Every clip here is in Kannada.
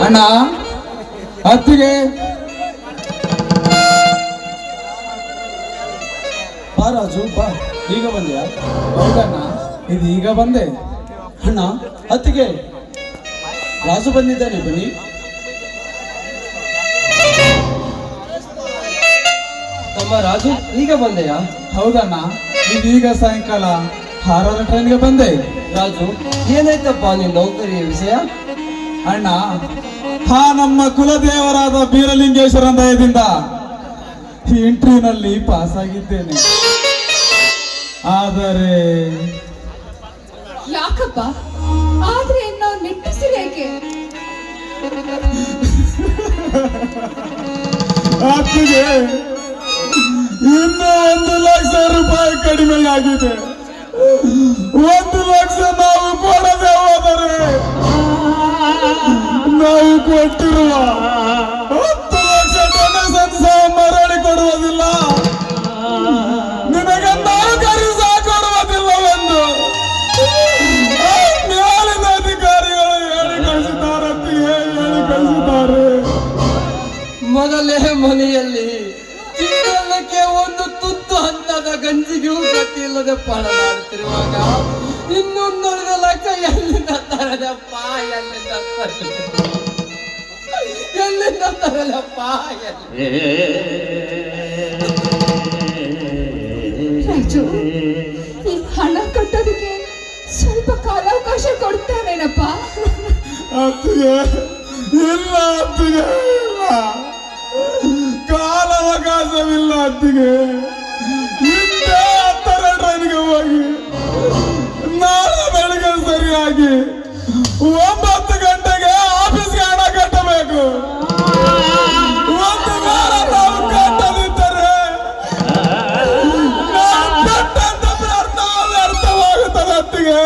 ಅಣ್ಣ ಅತ್ತಿಗೆ ಬಾ ರಾಜು ಬಾ, ಈಗ ಬಂದ್ಯಾ? ಹೌದಣ್ಣ, ಇದು ಈಗ ಬಂದೆ. ಅಣ್ಣ ಅತ್ತಿಗೆ ರಾಜು ಬಂದಿದ್ದಾನೆ, ಬನ್ನಿ. ತಮ್ಮ ರಾಜು ಈಗ ಬಂದೆಯಾ? ಹೌದಣ್ಣ, ಇದು ಈಗ ಸಾಯಂಕಾಲ 6ರ ಟ್ರೈನ್ಗೆ ಬಂದೆ. ರಾಜು ಏನಾಯ್ತಪ್ಪ ನಿನ್ನ ನೌಕರಿಯ ವಿಷಯ? ಅಣ್ಣ, ನಮ್ಮ ಕುಲದೇವರಾದ ಬೀರಲಿಂಗೇಶ್ವರನ ದಯದಿಂದ ಈ ಇಂಟರ್ವ್ಯೂನಲ್ಲಿ ಪಾಸ್ ಆಗಿದ್ದೇನೆ. ಆದರೆ ಯಾಕಪ್ಪ ಆದ್ರೆ ನಾವು ನಿಟ್ಟಿಸಿರೇಕೆ? ಅತ್ತಿಗೆ ಇನ್ನು 1,00,000 ರೂಪಾಯಿ ಕಡಿಮೆ ಆಗಿದೆ. 1,00,000 ನಾವು ಕೊಡದೆ ಹೋದರೆ ನಾವು ಕೊಟ್ಟಿರುವ 10,00,000 ಡೊನೇಷನ್ ಸಹ ಮರಳಿ ಕೊಡುವುದಿಲ್ಲ, ನಿನಗೆ ನೌಕರಿ ಸಹ ಕೊಡುವುದಿಲ್ಲವೆಂದು ಮೇಲಿನ ಅಧಿಕಾರಿಗಳು ಹೇಳಿ ಕಳಿಸಿದ್ದಾರೆ. ಮೊದಲೇ ಮನೆಯಲ್ಲಿ ಚಿಕ್ಕಕ್ಕೆ ಒಂದು ತುತ್ತು ಹಂತದ ಗಂಜಿಗೂ ಗತಿ ಇಲ್ಲದೆ ಪರದಾಡುತ್ತಿರುವಾಗ ಇನ್ನೊಂದು 1,00,000 ಎಲ್ಲಿಂದ ತರದಪ್ಪ? ಎಲ್ಲಿಂದ ತರದಪ್ಪ? ರಾಜು, ಈ ಹಣ ಕಟ್ಟೋದಕ್ಕೆ ಸ್ವಲ್ಪ ಕಾಲಾವಕಾಶ ಕೊಡ್ತಾನೇನಪ್ಪ? ಅತ್ತಿಗೆ ಇಲ್ಲ, ಅತ್ತಿಗೆ ಇಲ್ಲ, ಕಾಲಾವಕಾಶವಿಲ್ಲ ಅತ್ತಿಗೆ. ಹಿಂದೆ 10ರ ಟ್ರೈನ್ಗೆ ಹೋಗಿ ನಾಳೆ ಬೆಳಗ್ಗೆ ಸರಿಯಾಗಿ 9 ಗಂಟೆಗೆ ಆಫೀಸ್ಗೆ ಹಣ ಕಟ್ಟಬೇಕು. ಒಂದು ವಾರ ನಾವು ಕಟ್ಟದಿದ್ದರೆ ನಾವು ಕಟ್ಟಂತ ವ್ಯರ್ಥವಾಗುತ್ತದೆ ಅತ್ತಿಗೆ,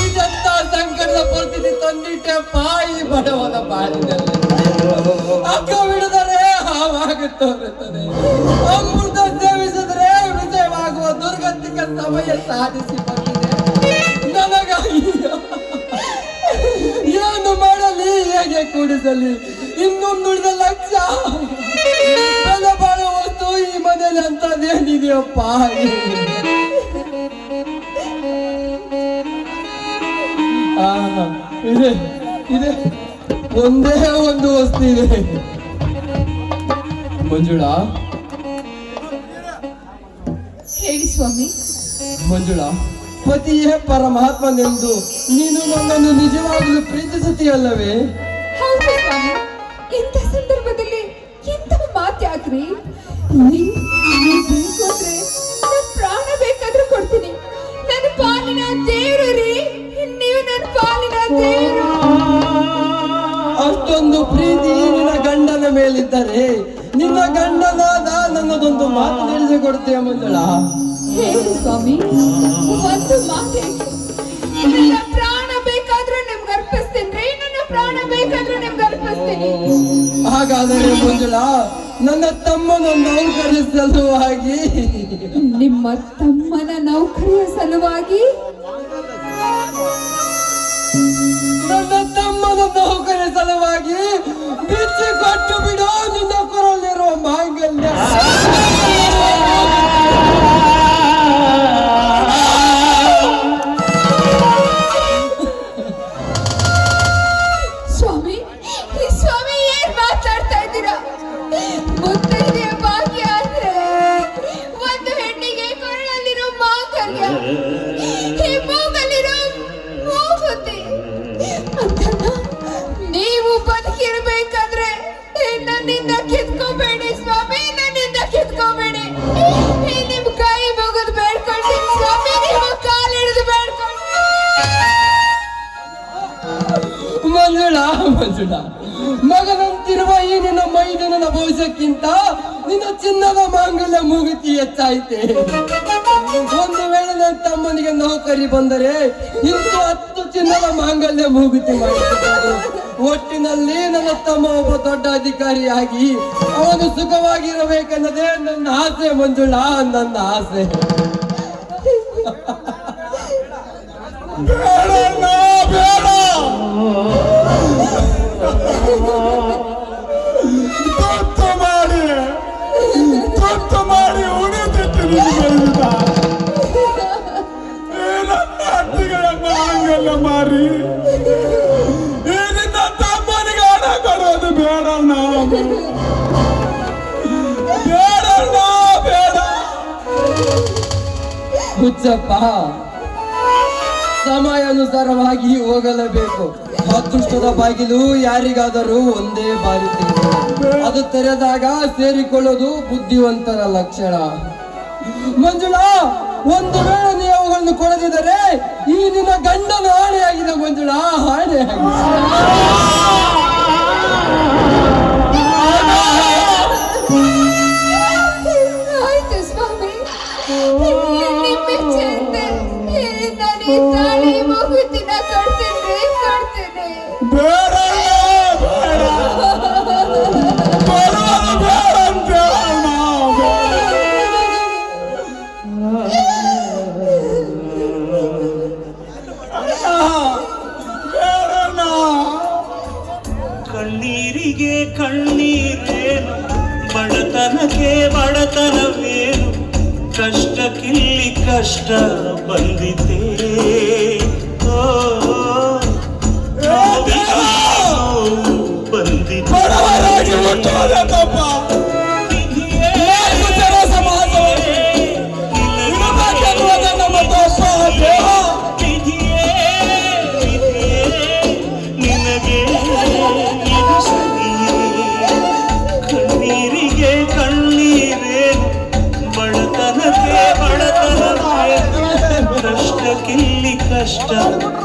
ಇದೆಂತ ಸಂಕಟದ ಪರಿಸ್ಥಿತಿ ತಂದಿಟ್ಟೆಪ್ಪ ಈ ಬಡವನ ಬಾಳಿನಲ್ಲಿ. ಅಕ್ಕ ಬಿಡಿದರೆ ಹಾವಾಗುತ್ತೋರುತ್ತದೆ, ಅಮೃತ ಸೇವಿಸಿದರೆ ವಿಜಯವಾಗುವ ದುರ್ಗತಿಕ ಸಮಯ ಸಾಧಿಸಿ ಬಂದಿದೆ. ನನಗಾಗಿ ಏನು ಮಾಡಲಿ, ಹೇಗೆ ಕೂಡಿಸಲಿ? ಇನ್ನೊಂದು 1,00,000 ಬೆಲೆ ಬಾಳುವ ವಸ್ತು ಈ ಮನೆಯಲ್ಲಿ ಅಂತದೇನಿದೆಯಪ್ಪ? ಇದೆ ಇದೆ, ಒಂದೇ ಒಂದು ವಸ್ತು ಇದೆ. ಮಂಜುಳಾ, ಹೇಳಿ ಸ್ವಾಮಿ. ಮಂಜುಳಾ, ಪತಿಯೇ ಪರಮಾತ್ಮನೆಂದು ನೀನು ನನ್ನನ್ನು ನಿಜವಾಗಲೂ ಪ್ರೀತಿಸುತ್ತೀಯಲ್ಲವೇ? ಹೌದು ಸ್ವಾಮಿ, ಇಂಥ ಸಂದರ್ಭದಲ್ಲಿ ಇಂಥ ಮಾತು ಯಾಕ್ರಿ? ನೀವು ಬೇಕು ಅಂದ್ರೆ ನನ್ನ ಪ್ರಾಣ ಬೇಕಾದ್ರೂ ಕೊಡ್ತೀನಿ. ನನ್ನ ಪಾಲಿನ ದೇವರು ರೀ, ನೀವು ನನ್ನ ಪಾಲಿನ ದೇವರು. ಅಷ್ಟೊಂದು ಪ್ರೀತಿ ನಿನ್ನ ಗಂಡನ ಮೇಲಿದ್ದರೆ ನಿನ್ನ ಗಂಡನಾದ ನನ್ನದೊಂದು ಮಾತು ತಿಳಿಸಿಕೊಡ್ತೀಯ ಮಂಜುಳಾ? ಹೇಳಿ ಸ್ವಾಮಿ, ಒಂದು ಮಾತು ಹೇಳಿ. ನನ್ನ ಪ್ರಾಣ ಬೇಕಾದ್ರೂ ನಿಮ್ಗೆ ಅರ್ಪಿಸ್ತೀನಿ, ನನ್ನ ಪ್ರಾಣ ಬೇಕಾದ್ರೂ ನಿಮ್ಗೆ ಅರ್ಪಿಸ್ತೀನಿ. ಹಾಗಾದರೆ ಮಂಜುಳಾ, ನನ್ನ ತಮ್ಮನ ನೌಕರಿ ಸಲುವಾಗಿ, ನಿಮ್ಮ ತಮ್ಮನ ನೌಕರಿಯ ಸಲುವಾಗಿ, ನನ್ನ ತಮ್ಮನ ನೌಕರಿ ಸಲುವಾಗಿ ಬಿಚ್ಚಿ ಕೊಟ್ಟು ಬಿಡೋ ನಿನ್ನ ಕೊರಲ್ಲಿರುವ ಮಾಂಗಲ್ಯ. ಸ್ವಾಮಿ, ಈ ಸ್ವಾಮಿ ಏನ್ ಮಾತಾಡ್ತಾ ಇದ್ದೀರಾ? ಮುತ್ತೈದೆಯ ಭಾಗ್ಯ ಅಂದ್ರೆ ಒಂದು ಹೆಣ್ಣಿಗೆ ಕೊರಳಲ್ಲಿರೋ ಮಾಂಗಲ್ಯ, ಈ ಮೂಗಲ್ಲಿರೋ ಮೂಗುತಿ. ಅದನ್ನ ನೀವು ಬದುಕಿರ್ಬೇಕಾದ್ರೆ ನನ್ನಿಂದ ಕಿತ್ಕೋಬೇಡಿ ಸ್ವಾಮಿ, ನನ್ನಿಂದ ಕಿತ್ಕೋಬೇಡಿ. ನಿಮ್ ಕೈ ಮುಗಿದು ಬೇಡ್ಕೊಳ್ತೀನಿ ಸ್ವಾಮಿ, ನಿಮ್ಮ ಕಾಲು ಹಿಡಿದು ಬೇಡ್ಕೊಳ್ತೀನಿ. ಮಂಜುಳಾ, ಮಂಜುಳಾ, ಮಗನಂತಿರುವ ಈ ನಿನ್ನ ಮೈದನನ ಭವಿಷ್ಯಕ್ಕಿಂತ ನಿನ್ನ ಚಿನ್ನದ ಮಾಂಗಲ್ಯ ಮೂಗುತಿ ಹೆಚ್ಚಾಯ್ತೆ. ಒಂದು ವೇಳೆ ನನ್ನ ತಮ್ಮನಿಗೆ ನೌಕರಿ ಬಂದರೆ ಇಂದು 10 ಚಿನ್ನದ ಮಾಂಗಲ್ಯ ಮೂಗುತಿ ಮಾಡಿದ್ದಾರೆ. ಒಟ್ಟಿನಲ್ಲಿ ನನ್ನ ತಮ್ಮ ಒಬ್ಬ ದೊಡ್ಡ ಅಧಿಕಾರಿಯಾಗಿ ಅವನು ಸುಖವಾಗಿರಬೇಕೆನ್ನದೇ ನನ್ನ ಆಸೆ ಮಂಜುಳಾ, ನನ್ನ ಆಸೆ. ಬೇಡಣ್ಣ, ಬೇಡ. ತುತ್ತು ಮಾಡಿ ಉಣಿತಿಟ್ಟಿರು ನನ್ನ ಅತ್ತಿಗೆಯನ್ನ ಹಂಗೆಲ್ಲ ಮಾರಿ ಈ ನಿನ್ನ ತಮ್ಮನಿಗೆ ಹಣ ಕೊಡೋದು ಬೇಡಣ್ಣ, ಬೇಡಣ್ಣ, ಬೇಡ. ಹುಚ್ಚಪ್ಪ, ಸಮಯಾನುಸಾರವಾಗಿ ಹೋಗಲೇಬೇಕು. ಅದೃಷ್ಟದ ಬಾಗಿಲು ಯಾರಿಗಾದರೂ ಒಂದೇ ಬಾರಿ ತೆರೆಯುತ್ತದೆ. ಅದು ತೆರೆದಾಗ ಸೇರಿಕೊಳ್ಳೋದು ಬುದ್ಧಿವಂತರ ಲಕ್ಷಣ. ಮಂಜುಳಾ, ಒಂದು ವೇಳೆ ನೀವು ಅವುಗಳನ್ನು ಕೊಡದಿದ್ದರೆ ಈ ನಿನ್ನ ಗಂಡನ ಆಣೆಯಾಗಿದೆ ಮಂಜುಳಾ, ಆಣೆಯಾಗಿದೆ. ಆಯ್ತು ಸ್ವಾಮಿ, ನಿಮ್ಮ ಇಚ್ಛೆಯಂತೆ ನಾನು ಈ ತಾಳಿ ಮೂಗುತಿನ ಕೊಡ್ತೇನೆ. ಬೇಡಣ್ಣ, ಬೇಡ. ಕೊಡೋದು ಬೇಡ ಅಂತ ಹೇಳಣ್ಣ, ಬೇಡಣ್ಣ. ಕಣ್ಣೀರಿಗೆ ಕಣ್ಣೀರೇನು, ಬಡತನಕ್ಕೆ ಬಡತನವೇನು, ಕಷ್ಟಕ್ಕಿಲ್ಲಿ ಕಷ್ಟ ಬಂದಿದೆ. ಓ ಬಂದಿದೆ. ಬಡವರಾಗಿ ಹುಟ್ಟುವುದೇ ತಪ್ಪ. ನಾಲ್ಕು ಜನ ಸಮಾಜವನ್ನು ಇರಬೇಕೆನ್ನುವುದೇ ನಮ್ಮ ತಪ್ಪ. ದೇವ ನಿನಗೆ ಇದು ಸರಿಯೇ? ಕಣ್ಣೀರಿಗೆ ಕಣ್ಣೀರೇನು, ಬಡತನಕ್ಕೆ ಬಡತನವೇನು, ಕಷ್ಟಕ್ಕಿಲ್ಲಿ ಕಷ್ಟ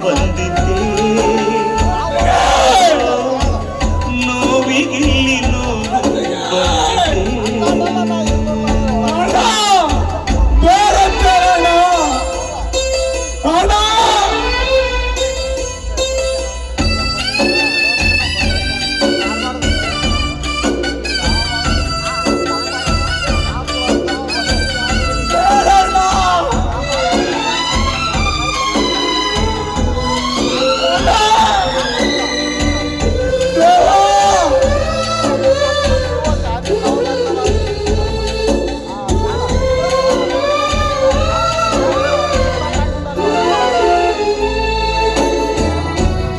ಬಂದಿದೆ. ನೋವಿಗಿಲ್ಲಿ ನೋವು ಬಂದಿದೆ. ಬೇಡಂತೇಳಣ್ಣ, ಅಣ್ಣ.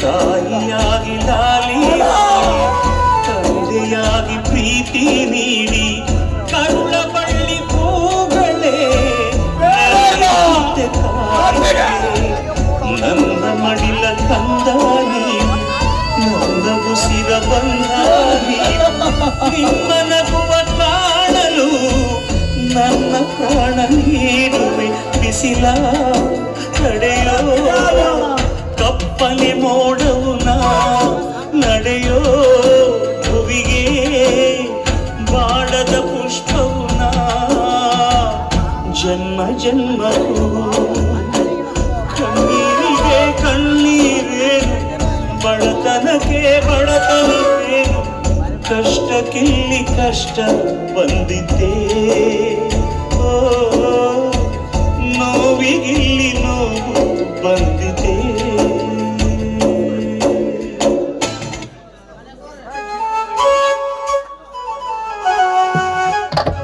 ತಾಯಿಯಾಗಿ ಲಾಲಿ, ತಂದೆಯಾಗಿ ಪ್ರೀತಿ ನೀಡಿ, ಕರುಳ ಬಳ್ಳಿ ಹೂಗಳೇ ನನ್ನ ಮಡಿಲ ಕಂದ ನೀನು, ನನ್ನ ಉಸಿರ ಬಂದ ನಿಮ್ಮ ನಗುವ ಕಾಣಲು ನನ್ನ ಪ್ರಾಣ ನೀಡುವೆ. ಬಿಸಿಲ ತಡೆಯೋ ಕಪ್ಪನೆ ಮೋಡವು ನಡೆಯೋ, ಭುವಿಗೆ ಬಾಡದ ಪುಷ್ಪವು ಜನ್ಮ ಜನ್ಮಕ್ಕೂ. ಕಣ್ಣೀರಿಗೆ ಕಣ್ಣೀರೇನು, ಬಡತನಕ್ಕೆ ಬಡತನವೇನು, ಕಷ್ಟಕ್ಕಿಲ್ಲಿ ಕಷ್ಟ ಬಂದಿದ್ದೇ.